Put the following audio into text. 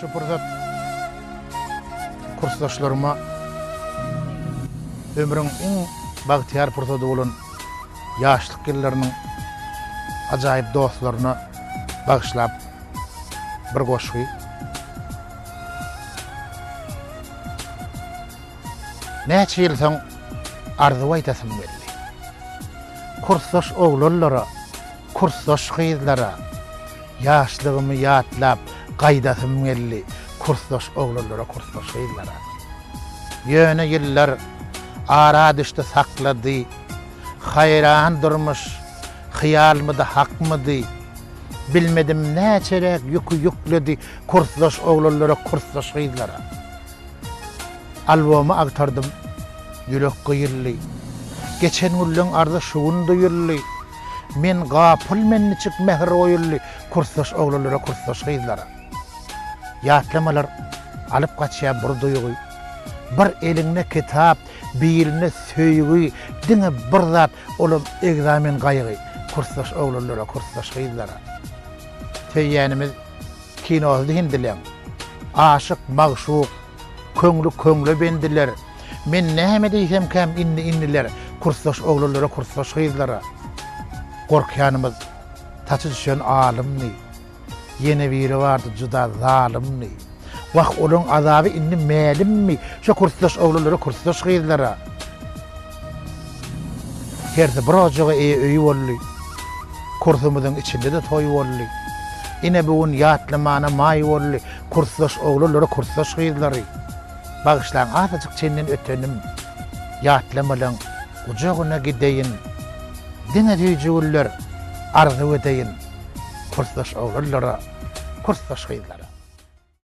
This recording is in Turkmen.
Şu fırsat kursdaşlarıma ömrüň iň bagtyar fırsaty bolan ýaşlyk ýyllarynyň ajaýyp dostlaryna bagyşlap bir goşgy. Näçe ýyl soň arzuw aýtasym geldi. Kursdaş oglanlara, kursdaş gyzlara ýaşlygymy ýatlap gaýdasym geldi. Kursdaş oglanlara, kursdaş gyzlara. Ýöne ýyllar ara düşdi saklady. Hayran durmuş, hyýalmydy, hakmydy? Bilmedim näçerek ýükü ýükledi kursdaş oglanlara, kursdaş gyzlara. Alboma agtardım, ýürek gyýrly. Geçen güllüň arda şuwun duýurly. Men gapyl menniçik mehr oýurly kursdaş oglanlara, kursdaş gyzlara. Ýatlamalar alyp gaçýar bir duýgy. Bir eliňne kitap, birine söýgi, diňe bir zat olam egzamen gaýgy. Kursdaş oglanlara, kursdaş gyzlara. Teýýänimiz kinoda hindilen. Aşyk, magşuk, köňlü bendiler. Men näme diýsem käm inniler. Kursdaş oglanlara, kursdaş gyzlara. Gorkýanymyz taçy düşen alymny. Ýene biri bardy juda zalymny. Waq olaň azaby inni mälimmi? Şu kursdaş oglanlara, kursdaş gyzlara. Herse birojaga öýü bolly. Kursumyzyň içinde de toý bolly. Ine bugun ýatlamana maý bolly. Kursdaş oglanlara, kursdaş gyzlary. Bagyşlaň azyjyk çenden ötenim. Ýatlamalan ujagyna gideýin. Diňe düýjüler arzuw edeýin. Kursdaş oglanlara, kursdaş gyzlara.